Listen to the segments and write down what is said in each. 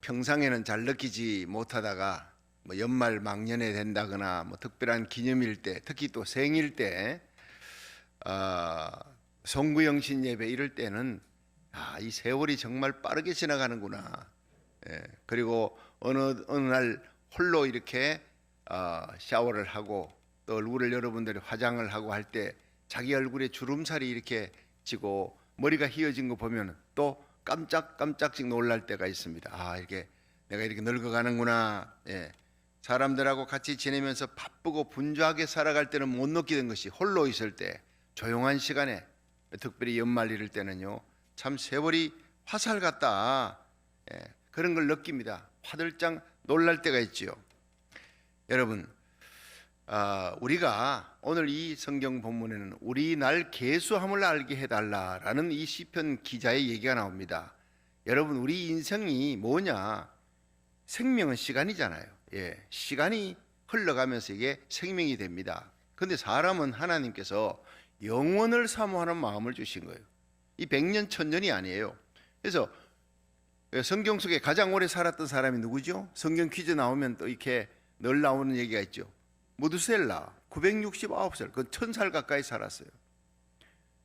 평상에는 잘 느끼지 못하다가 뭐 연말 막년에 된다거나 뭐 특별한 기념일 때, 특히 또 생일 때, 송구영신 예배 이럴 때는 이 세월이 정말 빠르게 지나가는구나. 그리고 어느 날 홀로 이렇게 샤워를 하고 또 얼굴을 여러분들이 화장을 하고 할 때 자기 얼굴에 주름살이 이렇게 지고 머리가 휘어진 거 보면 또 깜짝깜짝씩 놀랄 때가 있습니다. 이렇게 내가 이렇게 늙어가는구나. 사람들하고 같이 지내면서 바쁘고 분주하게 살아갈 때는 못 느끼던 것이 홀로 있을 때, 조용한 시간에, 특별히 연말 이럴 때는요, 참 세월이 화살 같다. 그런 걸 느낍니다. 화들짝 놀랄 때가 있지요. 여러분, 우리가 오늘 이 성경 본문에는 우리 날 계수함을 알게 해달라라는 이 시편 기자의 얘기가 나옵니다. 여러분, 우리 인생이 뭐냐? 생명은 시간이잖아요. 시간이 흘러가면서 이게 생명이 됩니다. 그런데 사람은 하나님께서 영원을 사모하는 마음을 주신 거예요. 이 100년, 1000년이 아니에요. 그래서 성경 속에 가장 오래 살았던 사람이 누구죠? 성경 퀴즈 나오면 또 이렇게 늘 나오는 얘기가 있죠. 무드셀라 969살, 그 1000살 가까이 살았어요.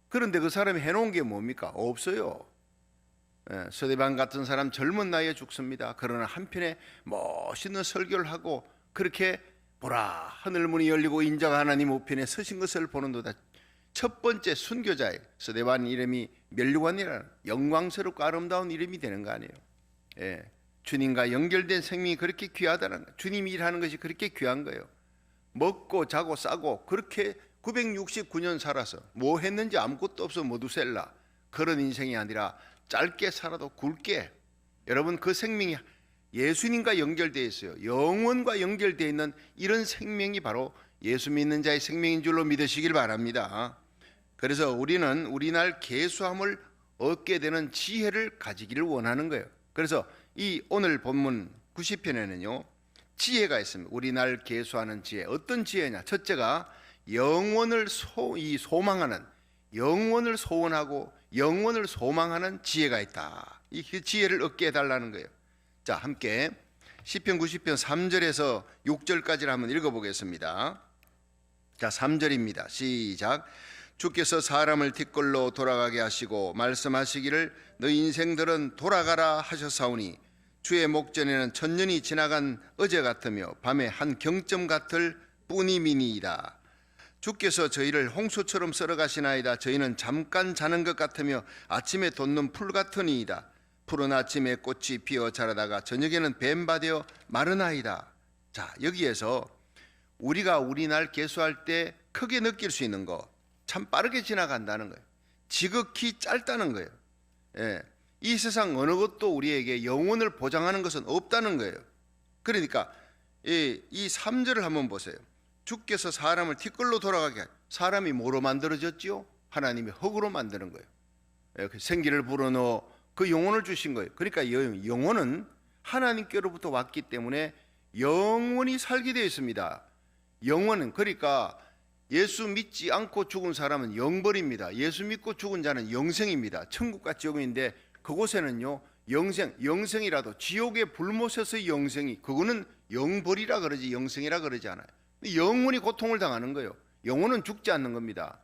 그런데 그 사람이 해놓은 게 뭡니까? 없어요. 스데반 같은 사람 젊은 나이에 죽습니다. 그러나 한편에 멋있는 설교를 하고 그렇게 보라 하늘문이 열리고 인자가 하나님 우편에 서신 것을 보는도다. 첫 번째 순교자의 스데반 이름이 멸류관이라는 영광스럽고 아름다운 이름이 되는 거 아니에요. 주님과 연결된 생명이 그렇게 귀하다는 거예요. 주님이 일하는 것이 그렇게 귀한 거예요. 먹고 자고 싸고 그렇게 969년 살아서 뭐 했는지 아무것도 없어 모두셀라, 그런 인생이 아니라 짧게 살아도 굵게, 여러분 그 생명이 예수님과 연결되어 있어요. 영원과 연결되어 있는 이런 생명이 바로 예수 믿는 자의 생명인 줄로 믿으시길 바랍니다. 그래서 우리는 우리 날 계수함을 얻게 되는 지혜를 가지기를 원하는 거예요. 그래서 이 오늘 본문 90편에는요 지혜가 있습니다. 우리 날 계수하는 지혜. 어떤 지혜냐? 첫째가 영원을 소망하는, 영원을 소원하고 영원을 소망하는 지혜가 있다. 이 지혜를 얻게 해달라는 거예요. 자, 함께 시편 90편 3절에서 6절까지를 한번 읽어보겠습니다. 자, 3절입니다. 시작. 주께서 사람을 뒷걸로 돌아가게 하시고 말씀하시기를 너희 인생들은 돌아가라 하셨사오니 주의 목전에는 천년이 지나간 어제 같으며 밤에 한 경점 같을 뿐이미니이다. 주께서 저희를 홍수처럼 썰어가시나이다. 저희는 잠깐 자는 것 같으며 아침에 돋는 풀 같으니이다. 푸른 아침에 꽃이 피어 자라다가 저녁에는 뱀바되어 마르나이다. 자, 여기에서 우리가 우리 날 계수할 때 크게 느낄 수 있는 거, 참 빠르게 지나간다는 거예요. 지극히 짧다는 거예요. 이 세상 어느 것도 우리에게 영혼을 보장하는 것은 없다는 거예요. 그러니까 이 3절을 한번 보세요. 주께서 사람을 뒷걸로 돌아가게 하시고, 사람이 뭐로 만들어졌지요? 하나님이 흙으로 만드는 거예요. 생기를 불어넣어 그 영혼을 주신 거예요. 그러니까 영혼은 하나님께로부터 왔기 때문에 영원히 살게 되어 있습니다. 영혼은, 그러니까 예수 믿지 않고 죽은 사람은 영벌입니다. 예수 믿고 죽은 자는 영생입니다. 천국과 지옥인데 그곳에는요 영생이라도 지옥의 불못에서의 영생이, 그거는 영벌이라 그러지 영생이라 그러지 않아요. 영원히 고통을 당하는 거예요. 영혼은 죽지 않는 겁니다.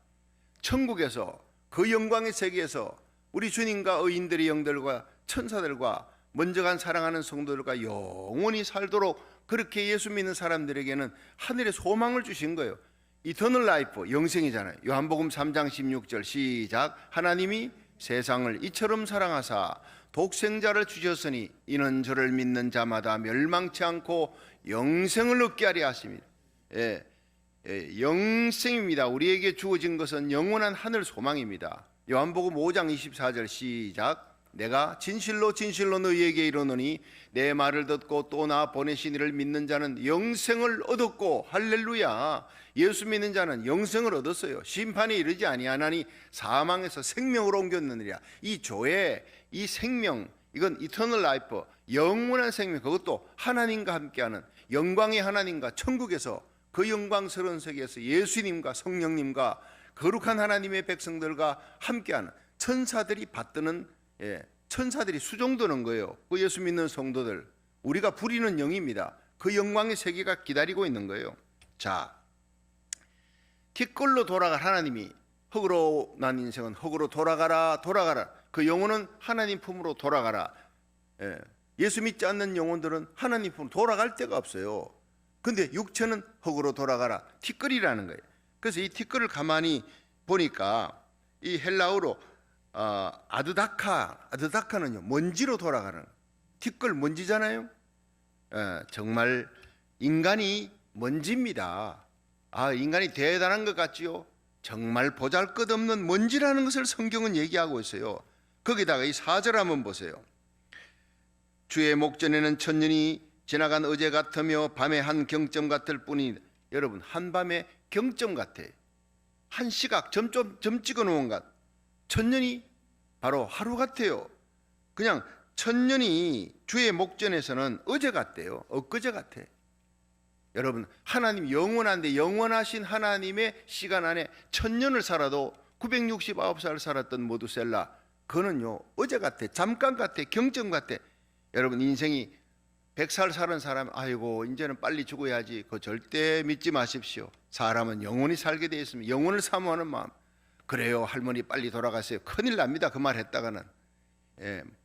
천국에서 그 영광의 세계에서 우리 주님과 의인들의 영들과 천사들과 먼저 간 사랑하는 성도들과 영원히 살도록 그렇게 예수 믿는 사람들에게는 하늘의 소망을 주신 거예요. 이터널 라이프, 영생이잖아요. 요한복음 3장 16절 시작. 하나님이 세상을 이처럼 사랑하사 독생자를 주셨으니 이는 저를 믿는 자마다 멸망치 않고 영생을 얻게 하려 하십니다. 영생입니다. 우리에게 주어진 것은 영원한 하늘 소망입니다. 요한복음 5장 24절 시작. 내가 진실로 진실로 너희에게 이르노니 내 말을 듣고 또 나 보내신 이를 믿는 자는 영생을 얻었고, 할렐루야, 예수 믿는 자는 영생을 얻었어요. 심판에 이르지 아니하나니 사망에서 생명으로 옮겼느니라. 이 조회, 이 생명, 이건 이터널 라이프, 영원한 생명, 그것도 하나님과 함께하는 영광의 하나님과 천국에서 그 영광스러운 세계에서 예수님과 성령님과 거룩한 하나님의 백성들과 함께하는 천사들이 받드는 천사들이 수종드는 거예요. 그 예수 믿는 성도들, 우리가 부리는 영입니다. 그 영광의 세계가 기다리고 있는 거예요. 자, 티끌로 돌아갈 하나님이 흙으로 난 인생은 흙으로 돌아가라 돌아가라. 그 영혼은 하나님 품으로 돌아가라. 예수 믿지 않는 영혼들은 하나님 품으로 돌아갈 데가 없어요. 근데 육체는 흙으로 돌아가라. 티끌이라는 거예요. 그래서 이 티끌을 가만히 보니까 이 헬라어로 아드다카는요 먼지로 돌아가는, 티끌 먼지잖아요. 정말 인간이 먼지입니다. 인간이 대단한 것 같지요? 정말 보잘것없는 먼지라는 것을 성경은 얘기하고 있어요. 거기다가 이 4절 한번 보세요. 주의 목전에는 천년이 지나간 어제 같으며 밤의 한 경점 같을 뿐이. 여러분, 한밤의 경점 같아. 한 시각 점 찍어 놓은 것. 천년이 바로 하루 같아요. 그냥 천년이 주의 목전에서는 어제 같대요. 엊그제 같아. 여러분, 하나님 영원한데 영원하신 하나님의 시간 안에 천년을 살아도 969살 살았던 모두셀라, 그거는요 어제 같아. 잠깐 같아. 경점 같아. 여러분, 인생이 100살 사는 사람, 아이고 이제는 빨리 죽어야지, 그거 절대 믿지 마십시오. 사람은 영원히 살게 되어 있습니다. 영혼을 사모하는 마음. 그래요, 할머니 빨리 돌아가세요. 큰일 납니다. 그 말 했다가는.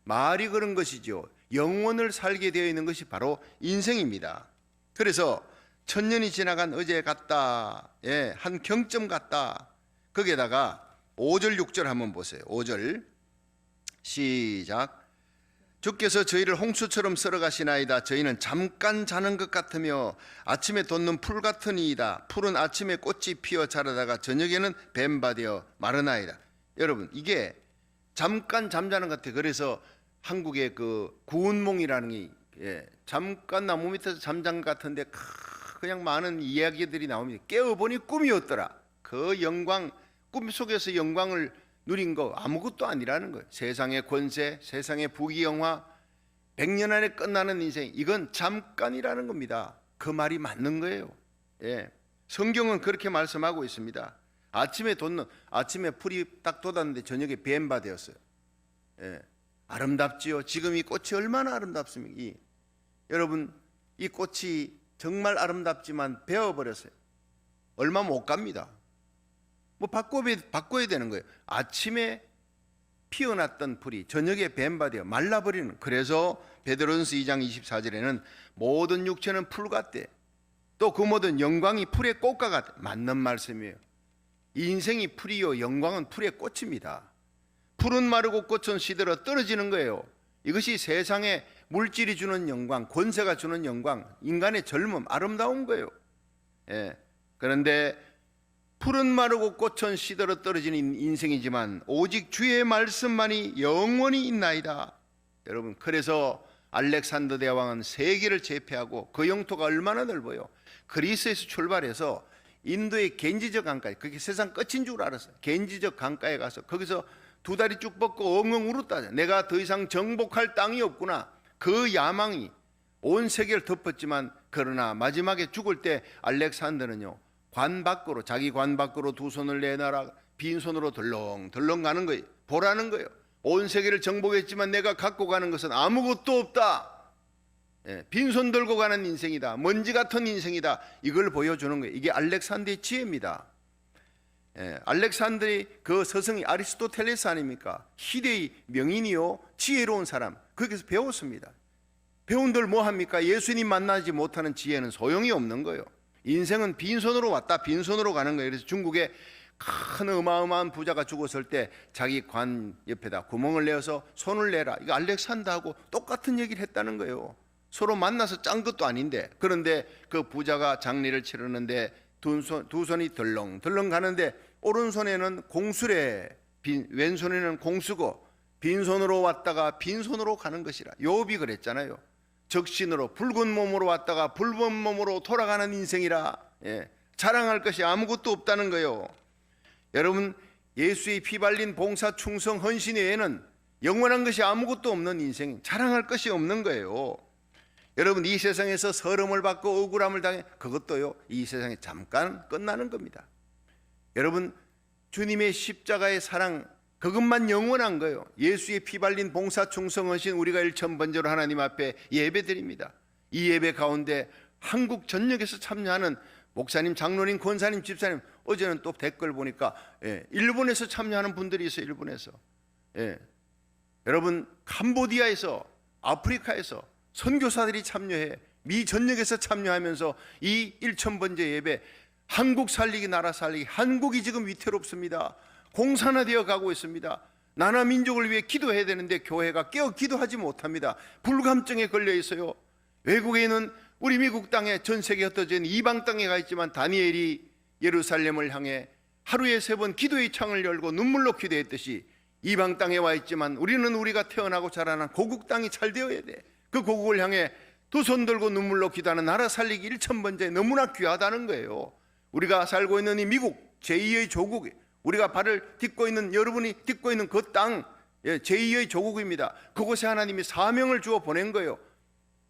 말이 그런 것이죠. 영혼을 살게 되어 있는 것이 바로 인생입니다. 그래서 천년이 지나간 어제 같다. 한 경점 같다. 거기에다가 5절 6절 한번 보세요. 5절 시작. 주께서 저희를 홍수처럼 썰어가시나이다. 저희는 잠깐 자는 것 같으며 아침에 돋는 풀 같으니이다. 풀은 아침에 꽃이 피어 자라다가 저녁에는 뱀바되어 마르나이다. 여러분, 이게 잠깐 잠자는 것 같아요. 그래서 한국의 그 구운몽이라는 게 잠깐 나무 밑에서 잠잔 것 같은데 그냥 많은 이야기들이 나옵니다. 깨어보니 꿈이었더라. 그 영광, 꿈속에서 영광을 누린 거 아무것도 아니라는 거예요. 세상의 권세, 세상의 부귀영화, 100년 안에 끝나는 인생, 이건 잠깐이라는 겁니다. 그 말이 맞는 거예요. 성경은 그렇게 말씀하고 있습니다. 아침에 풀이 딱 돋았는데 저녁에 뱀바 되었어요. 아름답지요. 지금 이 꽃이 얼마나 아름답습니까? 여러분, 이 꽃이 정말 아름답지만 베어버렸어요. 얼마 못 갑니다. 뭐 바꿔야 되는 거예요. 아침에 피어났던 풀이 저녁에 뱀바되어 말라버리는. 그래서 베드로전서 2장 24절에는 모든 육체는 풀 같대. 또 그 모든 영광이 풀의 꽃과 같대. 맞는 말씀이에요. 인생이 풀이요, 영광은 풀의 꽃입니다. 풀은 마르고 꽃은 시들어 떨어지는 거예요. 이것이 세상에 물질이 주는 영광, 권세가 주는 영광, 인간의 젊음, 아름다운 거예요. 그런데 풀은 마르고 꽃은 시들어 떨어지는 인생이지만 오직 주의 말씀만이 영원히 있나이다. 여러분, 그래서 알렉산더 대왕은 세계를 제패하고 그 영토가 얼마나 넓어요. 그리스에서 출발해서 인도의 겐지저 강가에, 그게 세상 끝인 줄 알았어요. 겐지저 강가에 가서 거기서 두 다리 쭉 뻗고 엉엉 울었다. 내가 더 이상 정복할 땅이 없구나. 그 야망이 온 세계를 덮었지만, 그러나 마지막에 죽을 때 알렉산더는요 자기 관 밖으로 두 손을 내놔라. 빈손으로 덜렁덜렁 가는 거예요. 보라는 거예요. 온 세계를 정복했지만 내가 갖고 가는 것은 아무것도 없다. 빈손 들고 가는 인생이다. 먼지 같은 인생이다. 이걸 보여주는 거예요. 이게 알렉산더의 지혜입니다. 알렉산더의 그 서성이 아리스토텔레스 아닙니까? 시대의 명인이요 지혜로운 사람. 거기서 배웠습니다. 배운들 뭐합니까? 예수님 만나지 못하는 지혜는 소용이 없는 거예요. 인생은 빈손으로 왔다 빈손으로 가는 거예요. 그래서 중국에 큰 어마어마한 부자가 죽었을 때 자기 관 옆에다 구멍을 내어서 손을 내라. 이거 알렉산더하고 똑같은 얘기를 했다는 거예요. 서로 만나서 짠 것도 아닌데. 그런데 그 부자가 장례를 치르는데 두 손이 덜렁덜렁 가는데 오른손에는 공수래, 왼손에는 공수고 빈손으로 왔다가 빈손으로 가는 것이라. 욥이 그랬잖아요. 적신으로 붉은 몸으로 왔다가 붉은 몸으로 돌아가는 인생이라. 자랑할 것이 아무것도 없다는 거예요. 여러분, 예수의 피 발린 봉사, 충성, 헌신 외에는 영원한 것이 아무것도 없는 인생, 자랑할 것이 없는 거예요. 여러분, 이 세상에서 서름을 받고 억울함을 당해, 그것도요 이 세상에 잠깐 끝나는 겁니다. 여러분, 주님의 십자가의 사랑, 그것만 영원한 거예요. 예수의 피 발린 봉사 충성하신 우리가 일천번제로 하나님 앞에 예배드립니다. 이 예배 가운데 한국 전역에서 참여하는 목사님, 장로님, 권사님, 집사님, 어제는 또 댓글 보니까 일본에서 참여하는 분들이 있어요. 일본에서. 여러분, 캄보디아에서, 아프리카에서 선교사들이 참여해 미 전역에서 참여하면서 이 일천번제 예배, 한국 살리기, 나라 살리기, 한국이 지금 위태롭습니다. 공산화되어 가고 있습니다. 나나 민족을 위해 기도해야 되는데 교회가 깨어 기도하지 못합니다. 불감증에 걸려 있어요. 외국에 있는 우리 미국 땅에, 전 세계에 흩어져 있는 이방 땅에 가 있지만 다니엘이 예루살렘을 향해 하루에 3번 기도의 창을 열고 눈물로 기도했듯이 이방 땅에 와 있지만 우리는 우리가 태어나고 자라난 고국 땅이 잘 되어야 돼. 그 고국을 향해 두 손 들고 눈물로 기도하는 나라 살리기 일천번제 너무나 귀하다는 거예요. 우리가 살고 있는 이 미국 제2의 조국, 우리가 발을 딛고 있는, 여러분이 딛고 있는 그 땅, 제2의 조국입니다. 그곳에 하나님이 사명을 주어 보낸 거예요.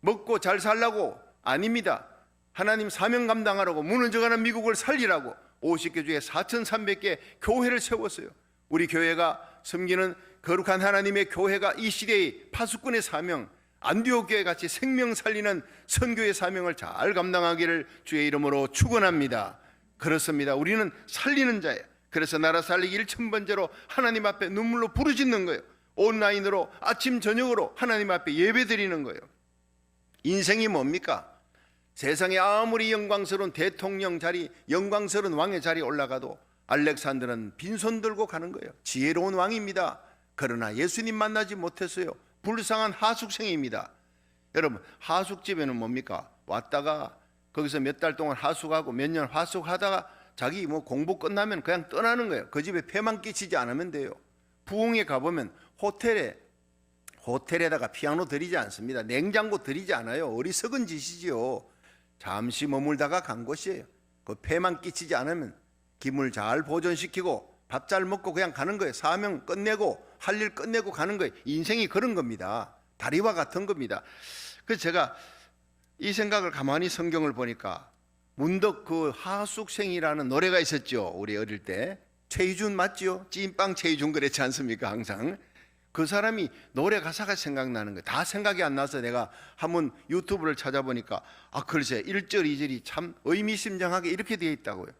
먹고 잘 살라고 아닙니다. 하나님 사명 감당하라고, 무너져가는 미국을 살리라고 50개 주에 4,300개 교회를 세웠어요. 우리 교회가 섬기는 거룩한 하나님의 교회가 이 시대의 파수꾼의 사명, 안디옥 교회 같이 생명 살리는 선교의 사명을 잘 감당하기를 주의 이름으로 축원합니다. 그렇습니다. 우리는 살리는 자예요. 그래서 나라 살리기 일천번제로 하나님 앞에 눈물로 부르짖는 거예요. 온라인으로 아침 저녁으로 하나님 앞에 예배드리는 거예요. 인생이 뭡니까? 세상에 아무리 영광스러운 대통령 자리, 영광스러운 왕의 자리에 올라가도 알렉산더는 빈손 들고 가는 거예요. 지혜로운 왕입니다. 그러나 예수님 만나지 못했어요. 불쌍한 하숙생입니다. 여러분, 하숙집에는 뭡니까? 왔다가 거기서 몇 달 동안 하숙하고 몇 년 하숙하다가 자기 공부 끝나면 그냥 떠나는 거예요. 그 집에 폐만 끼치지 않으면 돼요. 부흥에 가보면 호텔에다가 피아노 드리지 않습니다. 냉장고 드리지 않아요. 어리석은 짓이지요. 잠시 머물다가 간 곳이에요. 그 폐만 끼치지 않으면 기물 잘 보존시키고 밥 잘 먹고 그냥 가는 거예요. 사명 끝내고 할 일 끝내고 가는 거예요. 인생이 그런 겁니다. 다리와 같은 겁니다. 그래서 제가 이 생각을 가만히 성경을 보니까 문득 그 하숙생이라는 노래가 있었죠. 우리 어릴 때. 최희준 맞지요? 찐빵 최희준 그랬지 않습니까? 항상 그 사람이 노래 가사가 생각나는 거예요. 다 생각이 안 나서 내가 한번 유튜브를 찾아보니까 글쎄 1절 2절이 참 의미심장하게 이렇게 되어 있다고요.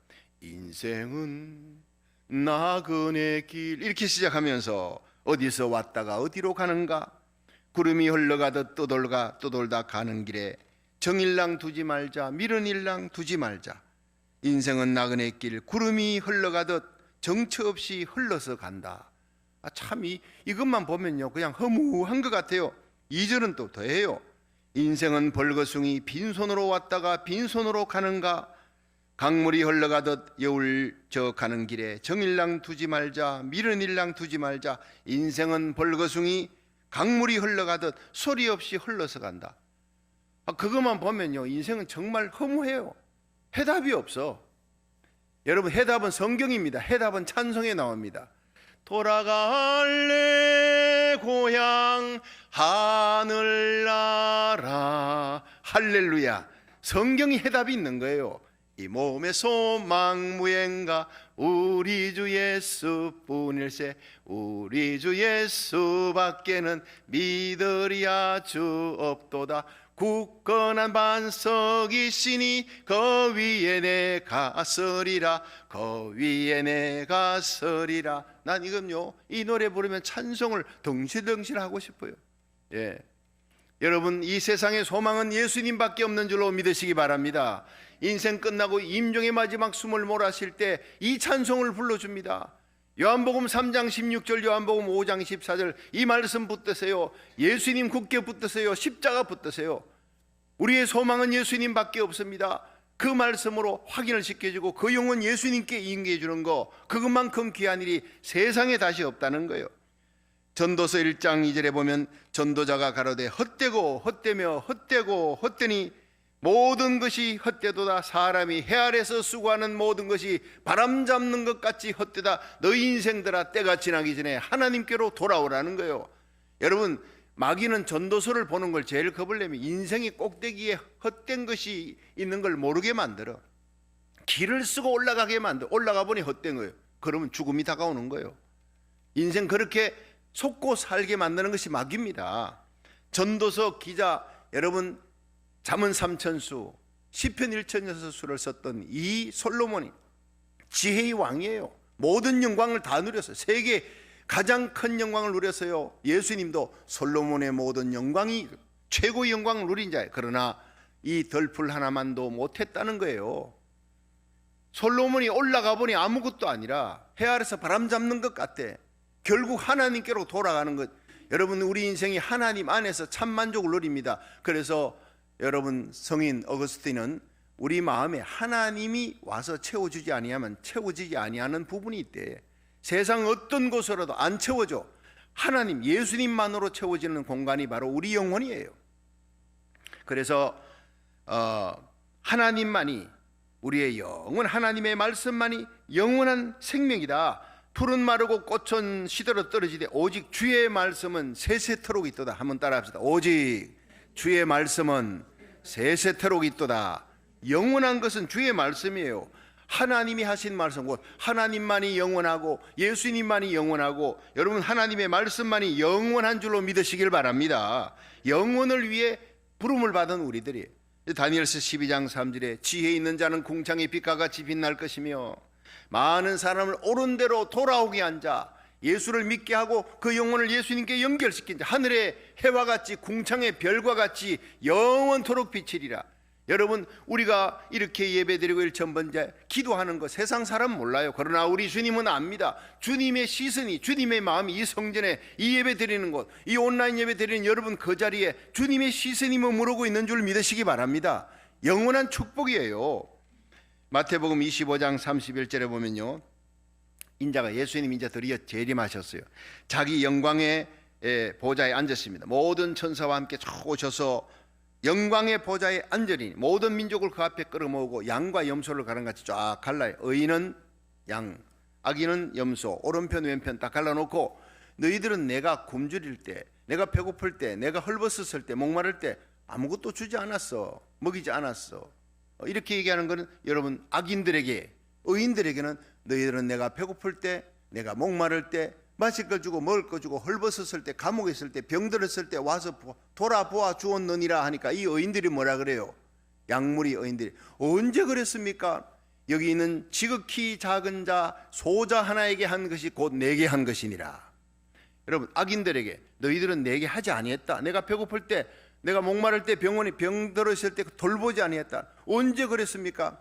인생은 나그네 길, 이렇게 시작하면서 어디서 왔다가 어디로 가는가, 구름이 흘러가듯 떠돌다 가는 길에 정일랑 두지 말자, 미련 일랑 두지 말자. 인생은 나그네 길, 구름이 흘러가듯 정처 없이 흘러서 간다. 참 이것만 보면요 그냥 허무한 것 같아요. 2절은 또 더해요. 인생은 벌거숭이, 빈손으로 왔다가 빈손으로 가는가, 강물이 흘러가듯 여울 저 가는 길에 정일랑 두지 말자, 미련 일랑 두지 말자. 인생은 벌거숭이, 강물이 흘러가듯 소리 없이 흘러서 간다. 그것만 보면요 인생은 정말 허무해요. 해답이 없어. 여러분, 해답은 성경입니다. 해답은 찬송에 나옵니다. 돌아갈래 고향 하늘나라. 할렐루야. 성경이 해답이 있는 거예요. 이 몸의 소망 무행가 우리 주 예수뿐일세. 우리 주 예수밖에는 믿으리야 주 없도다. 굳건한 반석이시니 그 위에 내가 서리라. 그 위에 내가 서리라. 난 이건요 이 노래 부르면 찬송을 덩실덩실 하고 싶어요. 여러분, 이 세상의 소망은 예수님밖에 없는 줄로 믿으시기 바랍니다. 인생 끝나고 임종의 마지막 숨을 몰아쉴 때 이 찬송을 불러줍니다. 요한복음 3장 16절, 요한복음 5장 14절 이 말씀 붙드세요. 예수님 굳게 붙드세요. 십자가 붙드세요. 우리의 소망은 예수님밖에 없습니다. 그 말씀으로 확인을 시켜주고 그 영혼 예수님께 인계해 주는 거, 그것만큼 귀한 일이 세상에 다시 없다는 거예요. 전도서 1장 2절에 보면 전도자가 가로되 헛되고 헛되며 헛되고 헛되니 모든 것이 헛되도다. 사람이 해 아래서 수고하는 모든 것이 바람 잡는 것 같이 헛되다. 너희 인생들아 때가 지나기 전에 하나님께로 돌아오라는 거예요. 여러분, 마귀는 전도서를 보는 걸 제일 겁을 내면 인생의 꼭대기에 헛된 것이 있는 걸 모르게 만들어. 길을 쓰고 올라가게 만들어. 올라가 보니 헛된 거예요. 그러면 죽음이 다가오는 거예요. 인생 그렇게 속고 살게 만드는 것이 마귀입니다. 전도서 기자 여러분, 잠언 3천수, 시편 1천여서수를 썼던 이 솔로몬이 지혜의 왕이에요. 모든 영광을 다 누렸어요. 세계 가장 큰 영광을 누렸어요. 예수님도 솔로몬의 모든 영광이 최고의 영광을 누린 자예요. 그러나 이 덜풀 하나만도 못했다는 거예요. 솔로몬이 올라가 보니 아무것도 아니라 해 아래서 바람 잡는 것 같대. 결국 하나님께로 돌아가는 것. 여러분, 우리 인생이 하나님 안에서 참 만족을 누립니다. 그래서 여러분, 성인 어거스틴은 우리 마음에 하나님이 와서 채워주지 아니하면 채워지지 아니하는 부분이 있대. 세상 어떤 곳으로도 안 채워져. 하나님, 예수님만으로 채워지는 공간이 바로 우리 영혼이에요. 그래서 하나님만이, 우리의 영혼, 하나님의 말씀만이 영원한 생명이다. 풀은 마르고 꽃은 시들어 떨어지되 오직 주의 말씀은 세세토록 있도다. 한번 따라합시다. 오직 주의 말씀은 세세토록 있도다. 영원한 것은 주의 말씀이에요. 하나님이 하신 말씀, 곧 하나님만이 영원하고 예수님만이 영원하고 여러분 하나님의 말씀만이 영원한 줄로 믿으시길 바랍니다. 영원을 위해 부름을 받은 우리들이, 다니엘서 12장 3절에 지혜 있는 자는 궁창의 빛과 같이 빛날 것이며 많은 사람을 옳은 대로 돌아오게 한 자, 예수를 믿게 하고 그 영혼을 예수님께 연결시킨 자, 하늘의 해와 같이 궁창의 별과 같이 영원토록 비치리라. 여러분, 우리가 이렇게 예배드리고 일천번제 기도하는 거 세상 사람 몰라요. 그러나 우리 주님은 압니다. 주님의 시선이, 주님의 마음이 이 성전에 이 예배 드리는 곳, 이 온라인 예배 드리는 여러분 그 자리에 주님의 시선이 머무르고 있는 줄 믿으시기 바랍니다. 영원한 축복이에요. 마태복음 25장 31절에 보면요, 인자가, 예수님 인자 드디어 재림하셨어요. 자기 영광의 보좌에 앉았습니다. 모든 천사와 함께 쭉 오셔서 영광의 보좌에 앉으리니 모든 민족을 그 앞에 끌어모으고 양과 염소를 가랑같이 쫙 갈라요. 의인은 양, 악인은 염소, 오른편 왼편 딱 갈라놓고, 너희들은 내가 굶주릴 때, 내가 배고플 때, 내가 헐벗었을 때, 목마를 때 아무것도 주지 않았어, 먹이지 않았어. 이렇게 얘기하는 것은 여러분, 악인들에게, 의인들에게는 너희들은 내가 배고플 때, 내가 목마를 때, 마실 걸 주고 먹을 거 주고 헐벗었을 때, 감옥에 있을 때, 병들었을 때 와서 돌아보아 주었느니라 하니까 이 의인들이 뭐라 그래요? 약물이 의인들이. 언제 그랬습니까? 여기 있는 지극히 작은 자 소자 하나에게 한 것이 곧 내게 한 것이니라. 여러분, 악인들에게 너희들은 내게 하지 아니했다. 내가 배고플 때, 내가 목마를 때, 병원에 병들었을 때 돌보지 아니했다. 언제 그랬습니까?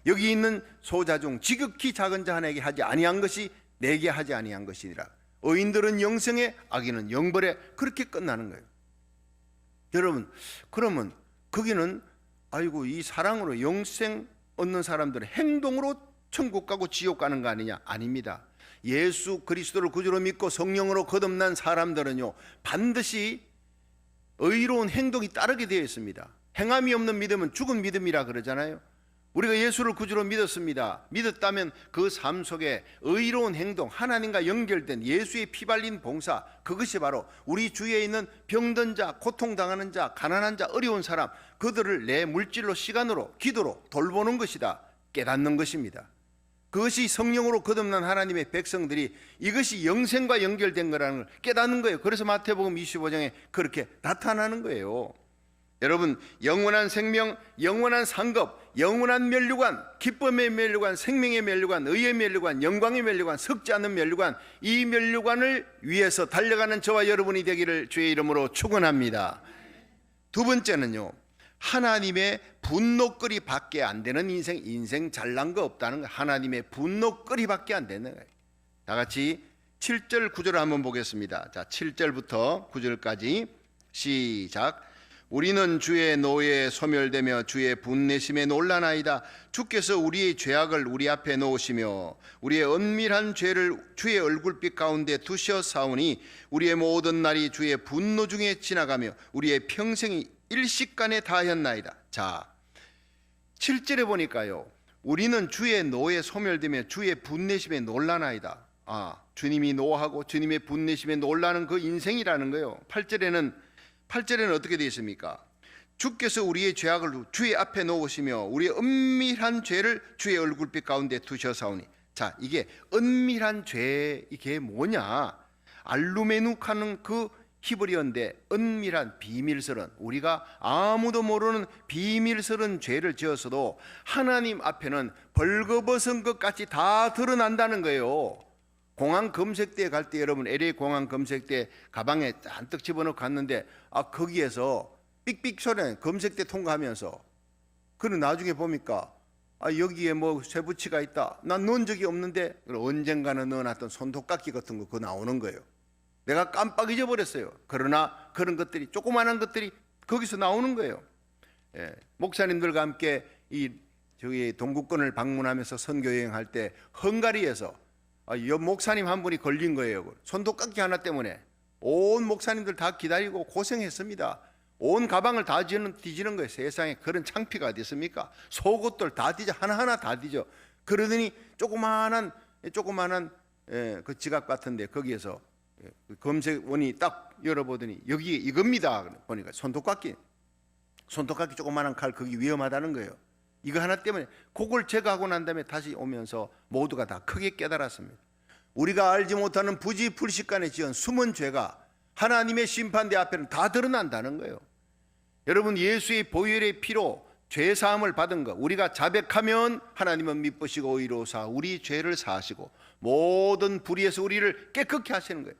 여기 있는 소자 중 지극히 작은 자 하나에게 하지 아니한 것이 내게 하지 아니한 것이니라. 의인들은 영생에, 악인은 영벌에. 그렇게 끝나는 거예요. 여러분, 그러면 거기는 아이고 이 사랑으로 영생 얻는 사람들은 행동으로 천국 가고 지옥 가는 거 아니냐? 아닙니다. 예수 그리스도를 구주로 믿고 성령으로 거듭난 사람들은요, 반드시 의로운 행동이 따르게 되어 있습니다. 행함이 없는 믿음은 죽은 믿음이라 그러잖아요. 우리가 예수를 구주로 믿었습니다. 믿었다면 그 삶 속에 의로운 행동, 하나님과 연결된 예수의 피 발린 봉사, 그것이 바로 우리 주위에 있는 병든 자, 고통당하는 자, 가난한 자, 어려운 사람, 그들을 내 물질로, 시간으로, 기도로 돌보는 것이다 깨닫는 것입니다. 그것이 성령으로 거듭난 하나님의 백성들이 이것이 영생과 연결된 거라는 걸 깨닫는 거예요. 그래서 마태복음 25장에 그렇게 나타나는 거예요. 여러분, 영원한 생명, 영원한 상급, 영원한 면류관, 기쁨의 면류관, 생명의 면류관, 의의 면류관, 영광의 면류관, 썩지 않는 면류관, 이 면류관을 위해서 달려가는 저와 여러분이 되기를 주의 이름으로 축원합니다. 두 번째는요, 하나님의 분노거리 밖에 안 되는 인생 잘난 거 없다는 거. 하나님의 분노거리 밖에 안 되는 거예요. 다 같이 7절 9절을 한번 보겠습니다. 자, 7절부터 9절까지 시작. 우리는 주의 노에 소멸되며 주의 분내심에 놀라나이다. 주께서 우리의 죄악을 우리 앞에 놓으시며 우리의 은밀한 죄를 주의 얼굴빛 가운데 두셔 사오니 우리의 모든 날이 주의 분노 중에 지나가며 우리의 평생이 일식간에 다하였나이다. 자, 7절에 보니까요, 우리는 주의 노에 소멸되며 주의 분내심에 놀라나이다. 주님이 노하고 주님의 분내심에 놀라는 그 인생이라는 거예요. 8절에는 어떻게 되어 있습니까? 주께서 우리의 죄악을 주의 앞에 놓으시며 우리의 은밀한 죄를 주의 얼굴빛 가운데 두셔 사오니. 자, 이게 은밀한 죄, 이게 뭐냐? 알루메누카는 그 히브리어인데 은밀한 비밀스런, 우리가 아무도 모르는 비밀스런 죄를 지었어도 하나님 앞에는 벌거벗은 것 같이 다 드러난다는 거예요. 공항 검색대에 갈 때, 여러분 LA 공항 검색대 가방에 잔뜩 집어넣고 갔는데 거기에서 삑삑 소리 검색대 통과하면서, 그리고 나중에 보니까 여기에 뭐 쇠붙이가 있다, 난 넣은 적이 없는데, 언젠가는 넣어놨던 손톱깎이 같은 거 그거 나오는 거예요. 내가 깜빡 잊어버렸어요. 그러나 그런 것들이, 조그마한 것들이 거기서 나오는 거예요. 목사님들과 함께 저기 동구권을 방문하면서 선교 여행할 때 헝가리에서 목사님 한 분이 걸린 거예요. 손톱깎이 하나 때문에 온 목사님들 다 기다리고 고생했습니다. 온 가방을 다 뒤지는 거예요. 세상에 그런 창피가 어디 있습니까? 속옷들 다 뒤져, 하나하나 다 뒤져. 그러더니 조그마한 그 지갑 같은데 거기에서 검색원이 딱 열어보더니 여기 이겁니다. 보니까 손톱깎이 조그마한 칼, 거기 위험하다는 거예요. 이거 하나 때문에 그걸 제거하고 난 다음에 다시 오면서 모두가 다 크게 깨달았습니다. 우리가 알지 못하는 부지불식간에 지은 숨은 죄가 하나님의 심판대 앞에는 다 드러난다는 거예요. 여러분, 예수의 보혈의 피로 죄사함을 받은 것, 우리가 자백하면 하나님은 미쁘시고 의로우사 우리 죄를 사하시고 모든 불의에서 우리를 깨끗게 하시는 거예요.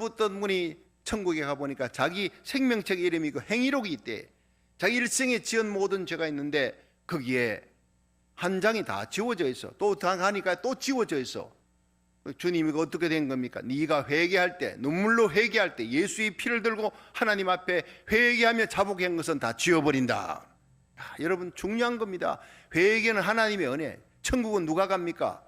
어떤 분이 천국에 가보니까 자기 생명책 이름이 그 행위록이 있대. 자기 일생에 지은 모든 죄가 있는데 거기에 한 장이 다 지워져 있어. 또 가니까 또 지워져 있어. 주님이 어떻게 된 겁니까? 네가 회개할 때, 눈물로 회개할 때 예수의 피를 들고 하나님 앞에 회개하며 자복한 것은 다 지워버린다. 여러분, 중요한 겁니다. 회개는 하나님의 은혜. 천국은 누가 갑니까?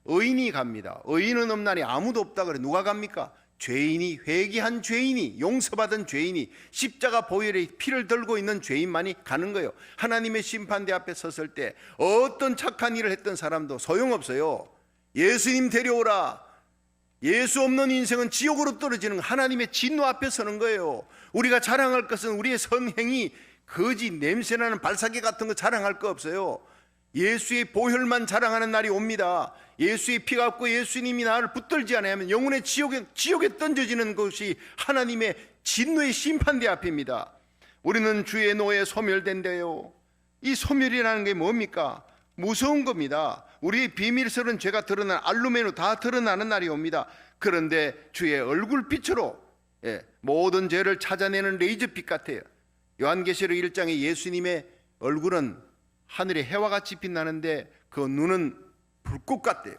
의인이 갑니다. 의인은 없나니 아무도 없다 그래. 누가 갑니까? 죄인이, 회개한 죄인이, 용서받은 죄인이, 십자가 보혈의 피를 들고 있는 죄인만이 가는 거예요. 하나님의 심판대 앞에 섰을 때 어떤 착한 일을 했던 사람도 소용없어요. 예수님 데려오라. 예수 없는 인생은 지옥으로 떨어지는 하나님의 진노 앞에 서는 거예요. 우리가 자랑할 것은 우리의 선행이 거지 냄새나는 발사계 같은 거 자랑할 거 없어요. 예수의 보혈만 자랑하는 날이 옵니다. 예수의 피가 없고 예수님이 나를 붙들지 않으면 영혼의 지옥에 던져지는 것이 하나님의 진노의 심판대 앞입니다. 우리는 주의 노에 소멸된대요. 이 소멸이라는 게 뭡니까? 무서운 겁니다. 우리의 비밀스러운 죄가 드러난, 알루메누 다 드러나는 날이 옵니다. 그런데 주의 얼굴빛으로 모든 죄를 찾아내는 레이저빛 같아요. 요한계시록 1장에 예수님의 얼굴은 하늘의 해와 같이 빛나는데 그 눈은 불꽃 같대요.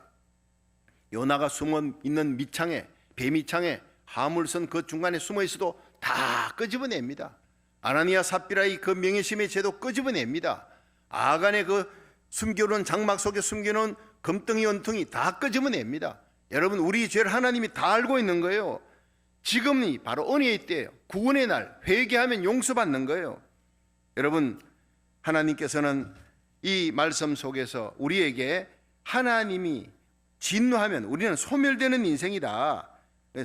요나가 숨어 있는 밑창에, 배밑창에 하물선 그 중간에 숨어 있어도 다 끄집어냅니다. 아나니아 삽비라의 그 명예심의 죄도 끄집어냅니다. 아간의 그 숨겨놓은 장막 속에 숨겨놓은 금덩이 원통이 다 끄집어냅니다. 여러분, 우리 죄를 하나님이 다 알고 있는 거예요. 지금이 바로 은혜의 때예요. 구원의 날, 회개하면 용서받는 거예요. 여러분, 하나님께서는 이 말씀 속에서 우리에게 하나님이 진노하면 우리는 소멸되는 인생이다.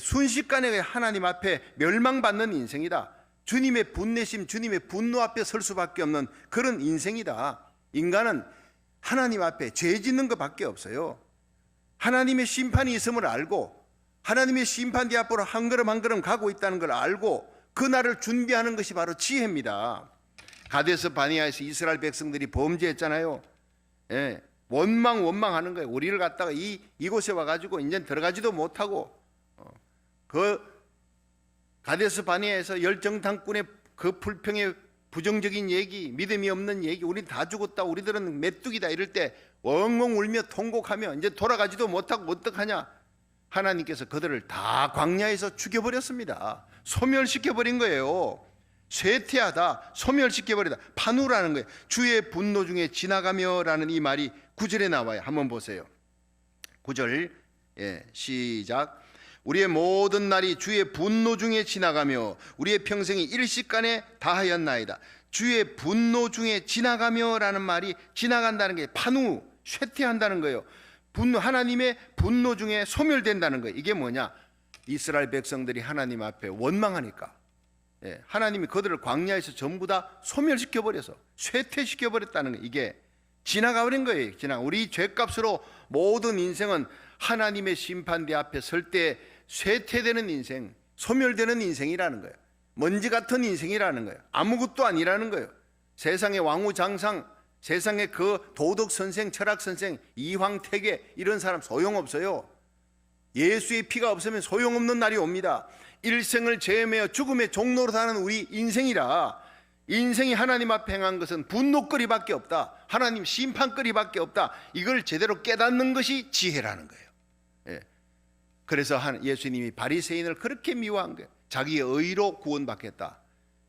순식간에 하나님 앞에 멸망받는 인생이다. 주님의 분내심, 주님의 분노 앞에 설 수밖에 없는 그런 인생이다. 인간은 하나님 앞에 죄 짓는 것밖에 없어요. 하나님의 심판이 있음을 알고 하나님의 심판대 앞으로 한 걸음 한 걸음 가고 있다는 걸 알고 그날을 준비하는 것이 바로 지혜입니다. 가데스 바네아에서 이스라엘 백성들이 범죄했잖아요. 원망하는 거예요. 우리를 갖다가 이곳에 와가지고 이제 들어가지도 못하고, 그 가데스 바네아에서 열정탐꾼의 그 불평의 부정적인 얘기, 믿음이 없는 얘기, 우리 다 죽었다, 우리들은 메뚜기다 이럴 때 엉엉 울며 통곡하며 이제 돌아가지도 못하고 어떡하냐. 하나님께서 그들을 다 광야에서 죽여버렸습니다. 소멸시켜버린 거예요. 쇠퇴하다, 소멸시켜버리다, 파누라는 거예요. 주의 분노 중에 지나가며 라는 이 말이 9절에 나와요. 한번 보세요. 9절 시작. 우리의 모든 날이 주의 분노 중에 지나가며 우리의 평생이 일시간에 다하였나이다. 주의 분노 중에 지나가며 라는 말이, 지나간다는 게 파누, 쇠퇴한다는 거예요. 하나님의 분노 중에 소멸된다는 거예요. 이게 뭐냐? 이스라엘 백성들이 하나님 앞에 원망하니까 하나님이 그들을 광야에서 전부 다 소멸시켜버려서 쇠퇴시켜버렸다는 거예요. 이게 지나가 버린 거예요. 우리 죄값으로 모든 인생은 하나님의 심판대 앞에 설 때 쇠퇴되는 인생, 소멸되는 인생이라는 거예요. 먼지 같은 인생이라는 거예요. 아무것도 아니라는 거예요. 세상의 왕우장상, 세상의 그 도덕 선생, 철학 선생, 이황택의 이런 사람 소용없어요. 예수의 피가 없으면 소용없는 날이 옵니다. 일생을 죄매어 죽음의 종로로 사는 우리 인생이라, 인생이 하나님 앞에 행한 것은 분노거리밖에 없다, 하나님 심판거리밖에 없다, 이걸 제대로 깨닫는 것이 지혜라는 거예요. 예. 그래서 예수님이 바리새인을 그렇게 미워한 거예요. 자기의 의로 구원받겠다.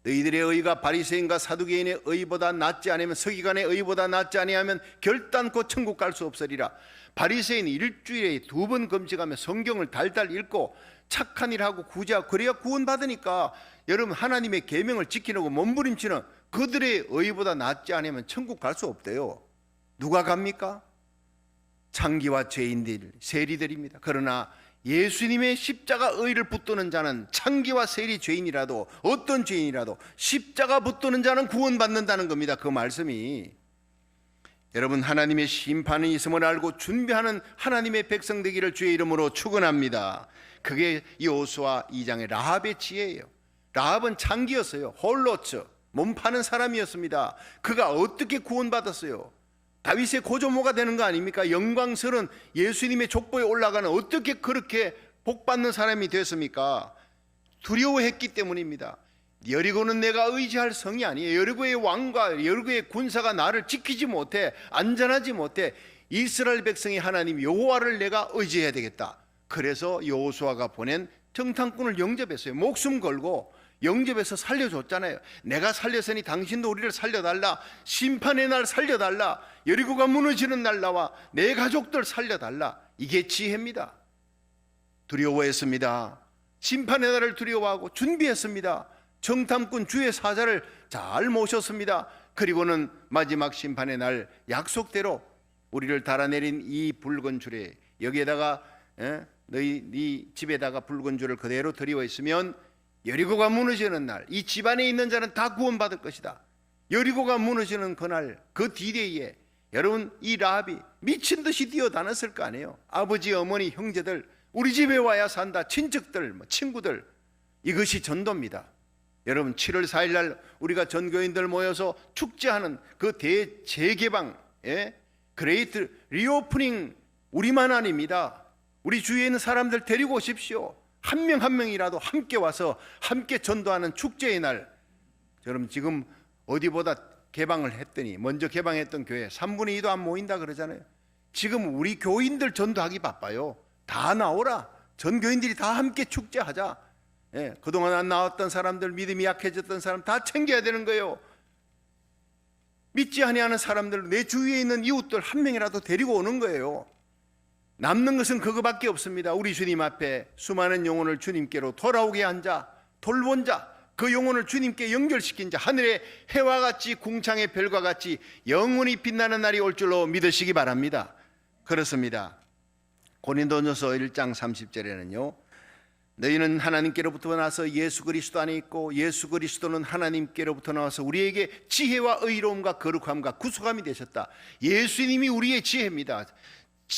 너희들의 의가 바리새인과 사두개인의 의보다 낫지 않으면, 서기관의 의보다 낫지 아니하면 결단코 천국 갈 수 없으리라. 바리새인이 일주일에 2번 금식하며 성경을 달달 읽고 착한 일하고 구제하고 그래야 구원받으니까, 여러분 하나님의 계명을 지키려고 몸부림치는 그들의 의보다 낫지 않으면 천국 갈 수 없대요. 누가 갑니까? 창기와 죄인들, 세리들입니다. 그러나 예수님의 십자가 의를 붙드는 자는, 창기와 세리 죄인이라도, 어떤 죄인이라도 십자가 붙드는 자는 구원받는다는 겁니다. 그 말씀이. 여러분, 하나님의 심판이 있음을 알고 준비하는 하나님의 백성 되기를 주의 이름으로 축원합니다. 그게 여호수아 2장의 라합의 지혜예요. 라합은 창기였어요. 홀로츠, 몸 파는 사람이었습니다. 그가 어떻게 구원받았어요? 다윗의 고조모가 되는 거 아닙니까? 영광스러운 예수님의 족보에 올라가는, 어떻게 그렇게 복받는 사람이 됐습니까? 두려워했기 때문입니다. 여리고는 내가 의지할 성이 아니에요. 여리고의 왕과 여리고의 군사가 나를 지키지 못해, 안전하지 못해. 이스라엘 백성이 하나님 여호와를 내가 의지해야 되겠다. 그래서 여호수아가 보낸 정탐꾼을 영접했어요. 목숨 걸고 영접해서 살려줬잖아요. 내가 살렸으니 당신도 우리를 살려달라. 심판의 날 살려달라. 여리고가 무너지는 날 나와 내 가족들 살려달라. 이게 지혜입니다. 두려워했습니다. 심판의 날을 두려워하고 준비했습니다. 정탐꾼 주의 사자를 잘 모셨습니다. 그리고는 마지막 심판의 날 약속대로 우리를 달아내린 이 붉은 줄에, 여기에다가 네 집에다가 붉은 줄을 그대로 드리워 있으면 여리고가 무너지는 날 이 집안에 있는 자는 다 구원받을 것이다. 여리고가 무너지는 그날, 그 디데이에 여러분, 이 라합이 미친 듯이 뛰어다녔을 거 아니에요. 아버지, 어머니, 형제들, 우리 집에 와야 산다, 친척들, 친구들. 이것이 전도입니다. 여러분, 7월 4일 날 우리가 전교인들 모여서 축제하는 그 대재개방, 그레이트 리오프닝, 우리만 아닙니다. 우리 주위에 있는 사람들 데리고 오십시오. 한 명 한 명이라도 함께 와서 함께 전도하는 축제의 날. 여러분, 지금 어디보다 개방을 했더니, 먼저 개방했던 교회 3분의 2도 안 모인다 그러잖아요. 지금 우리 교인들 전도하기 바빠요. 다 나오라. 전 교인들이 다 함께 축제하자. 그동안 안 나왔던 사람들, 믿음이 약해졌던 사람 다 챙겨야 되는 거예요. 믿지 아니하는 사람들, 내 주위에 있는 이웃들 한 명이라도 데리고 오는 거예요. 남는 것은 그거밖에 없습니다. 우리 주님 앞에 수많은 영혼을 주님께로 돌아오게 한 자, 돌본 자, 그 영혼을 주님께 연결시킨 자, 하늘의 해와 같이 궁창의 별과 같이 영원히 빛나는 날이 올 줄로 믿으시기 바랍니다. 그렇습니다. 고린도전서 1장 30절에는요, 너희는 하나님께로부터 나서 예수 그리스도 안에 있고 예수 그리스도는 하나님께로부터 나와서 우리에게 지혜와 의로움과 거룩함과 구속함이 되셨다. 예수님이 우리의 지혜입니다.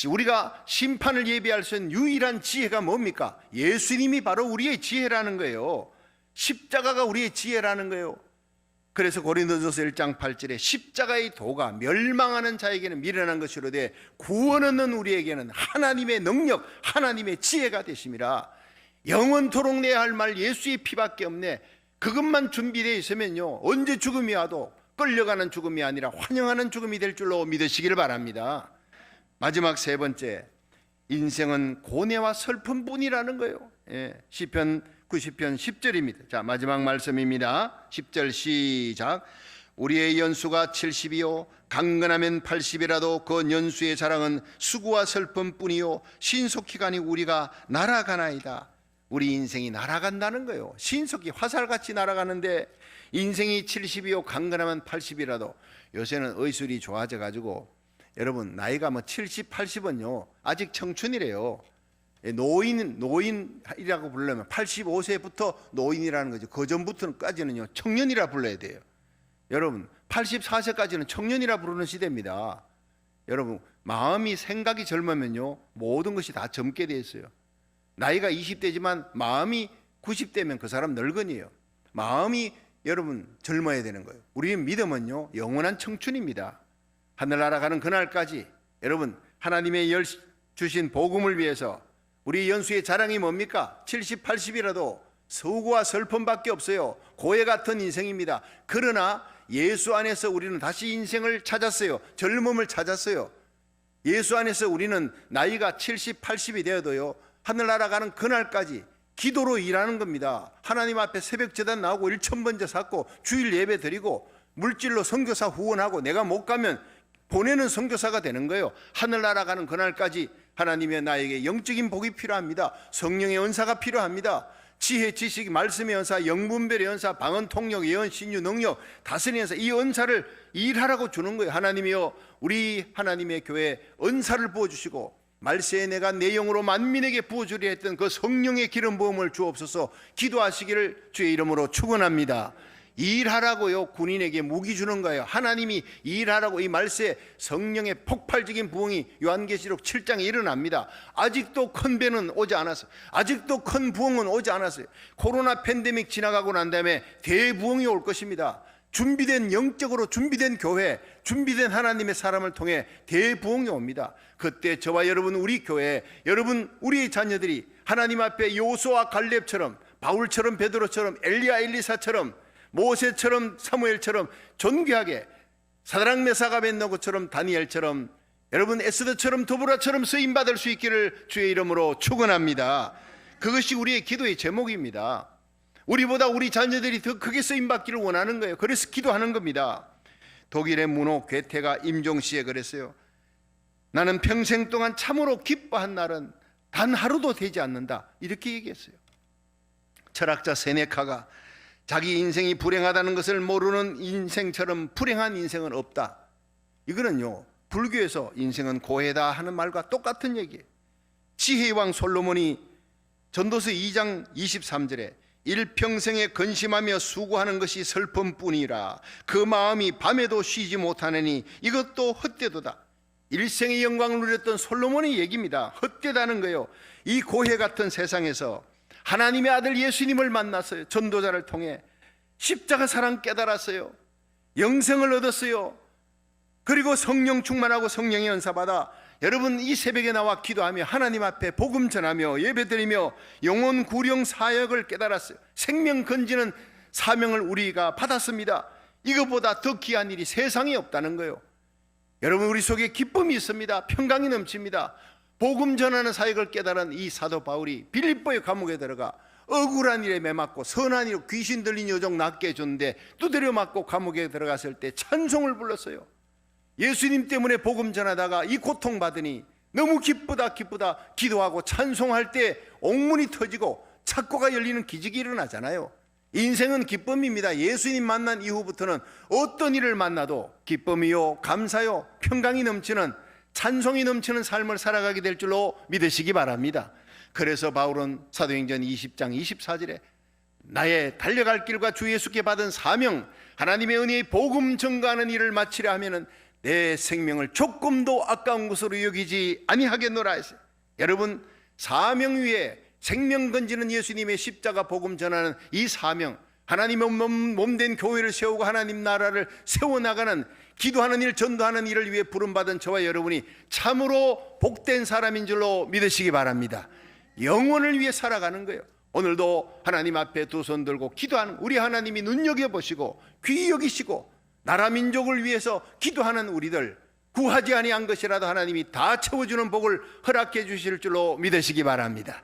우리가 심판을 예비할 수 있는 유일한 지혜가 뭡니까? 예수님이 바로 우리의 지혜라는 거예요. 십자가가 우리의 지혜라는 거예요. 그래서 고린도전서 1장 8절에 십자가의 도가 멸망하는 자에게는 미련한 것이로되 구원 얻는 우리에게는 하나님의 능력, 하나님의 지혜가 되심이라. 영원토록 내야 할 말 예수의 피밖에 없네. 그것만 준비되어 있으면요, 언제 죽음이 와도 끌려가는 죽음이 아니라 환영하는 죽음이 될 줄로 믿으시기를 바랍니다. 마지막 세 번째, 인생은 고뇌와 슬픔뿐이라는 거예요. 시편 90편 10절입니다. 자, 마지막 말씀입니다. 10절 시작. 우리의 연수가 70이요 강건하면 80이라도 그 연수의 자랑은 수고와 슬픔뿐이요 신속히 가니 우리가 날아가나이다. 우리 인생이 날아간다는 거예요. 신속히 화살같이 날아가는데, 인생이 70이요 강건하면 80이라도, 요새는 의술이 좋아져 가지고 여러분, 나이가 70, 80은요 아직 청춘이래요. 노인이라고 부르려면 85세부터 노인이라는 거죠. 그 전부터까지는요 청년이라 불러야 돼요. 여러분, 84세까지는 청년이라 부르는 시대입니다. 여러분, 마음이 생각이 젊으면요 모든 것이 다 젊게 돼 있어요. 나이가 20대지만 마음이 90대면 그 사람 늙은이에요. 마음이 여러분 젊어야 되는 거예요. 우리의 믿음은요 영원한 청춘입니다. 하늘나라 가는 그날까지 여러분 하나님의 주신 복음을 위해서 우리 연수의 자랑이 뭡니까? 70, 80이라도 서구와 슬픔밖에 없어요. 고해 같은 인생입니다. 그러나 예수 안에서 우리는 다시 인생을 찾았어요. 젊음을 찾았어요. 예수 안에서 우리는 나이가 70, 80이 되어도요 하늘나라 가는 그날까지 기도로 일하는 겁니다. 하나님 앞에 새벽 제단 나오고 1,000번째 샀고 주일 예배 드리고 물질로 선교사 후원하고 내가 못 가면 보내는 선교사가 되는 거예요. 하늘나라 가는 그날까지 하나님의 나에게 영적인 복이 필요합니다. 성령의 은사가 필요합니다. 지혜, 지식, 말씀의 은사, 영분별의 은사, 방언, 통역, 예언, 신유, 능력, 다스리는 은사, 이 은사를 일하라고 주는 거예요. 하나님이요 우리 하나님의 교회에 은사를 부어주시고 말세에 내가 내 영으로 만민에게 부어주려 했던 그 성령의 기름 부음을 주옵소서. 기도하시기를 주의 이름으로 축원합니다. 일하라고요 군인에게 무기 주는 거예요. 하나님이 일하라고 이 말세에 성령의 폭발적인 부흥이 요한계시록 7장에 일어납니다. 아직도 큰 배는 오지 않았어요. 아직도 큰 부흥은 오지 않았어요. 코로나 팬데믹 지나가고 난 다음에 대부흥이 올 것입니다. 준비된 영적으로 준비된 교회, 준비된 하나님의 사람을 통해 대부흥이 옵니다. 그때 저와 여러분 우리 교회, 여러분 우리의 자녀들이 하나님 앞에 요수와 갈렙처럼, 바울처럼, 베드로처럼, 엘리야 엘리사처럼, 모세처럼, 사무엘처럼 존귀하게, 사드락 메삭 아벳느고처럼, 다니엘처럼, 여러분 에스더처럼, 도보라처럼 쓰임 받을 수 있기를 주의 이름으로 축원합니다. 그것이 우리의 기도의 제목입니다. 우리보다 우리 자녀들이 더 크게 쓰임 받기를 원하는 거예요. 그래서 기도하는 겁니다. 독일의 문호 괴테가 임종시에 그랬어요. 나는 평생 동안 참으로 기뻐한 날은 단 하루도 되지 않는다, 이렇게 얘기했어요. 철학자 세네카가 자기 인생이 불행하다는 것을 모르는 인생처럼 불행한 인생은 없다, 이거는요 불교에서 인생은 고해다 하는 말과 똑같은 얘기예요. 지혜의 왕 솔로몬이 전도서 2장 23절에 일평생에 근심하며 수고하는 것이 슬픔뿐이라 그 마음이 밤에도 쉬지 못하느니 이것도 헛되도다. 일생의 영광을 누렸던 솔로몬의 얘기입니다. 헛되다는 거예요. 이 고해 같은 세상에서 하나님의 아들 예수님을 만났어요. 전도자를 통해 십자가 사랑 깨달았어요. 영생을 얻었어요. 그리고 성령 충만하고 성령의 은사 받아 여러분 이 새벽에 나와 기도하며 하나님 앞에 복음 전하며 예배드리며 영혼 구령 사역을 깨달았어요. 생명 건지는 사명을 우리가 받았습니다. 이것보다 더 귀한 일이 세상에 없다는 거예요. 여러분 우리 속에 기쁨이 있습니다. 평강이 넘칩니다. 복음 전하는 사역을 깨달은 이 사도 바울이 빌립보의 감옥에 들어가 억울한 일에 매맞고 선한 일로 귀신 들린 여종 낫게 해줬는데 두드려 맞고 감옥에 들어갔을 때 찬송을 불렀어요. 예수님 때문에 복음 전하다가 이 고통받으니 너무 기쁘다 기도하고 찬송할 때 옥문이 터지고 창고가 열리는 기적이 일어나잖아요. 인생은 기쁨입니다. 예수님 만난 이후부터는 어떤 일을 만나도 기쁨이요 감사요 평강이 넘치는 찬송이 넘치는 삶을 살아가게 될 줄로 믿으시기 바랍니다. 그래서 바울은 사도행전 20장 24절에 나의 달려갈 길과 주 예수께 받은 사명, 하나님의 은혜의 복음 전가하는 일을 마치려 하면은 내 생명을 조금도 아까운 것으로 여기지 아니하겠노라 했어요. 여러분 사명 위에 생명 건지는 예수님의 십자가 복음 전하는 이 사명, 하나님의 몸된 교회를 세우고 하나님 나라를 세워나가는 기도하는 일, 전도하는 일을 위해 부름받은 저와 여러분이 참으로 복된 사람인 줄로 믿으시기 바랍니다. 영혼을 위해 살아가는 거예요. 오늘도 하나님 앞에 두 손 들고 기도하는 우리 하나님이 눈여겨보시고 귀히 여기시고 나라 민족을 위해서 기도하는 우리들, 구하지 아니한 것이라도 하나님이 다 채워주는 복을 허락해 주실 줄로 믿으시기 바랍니다.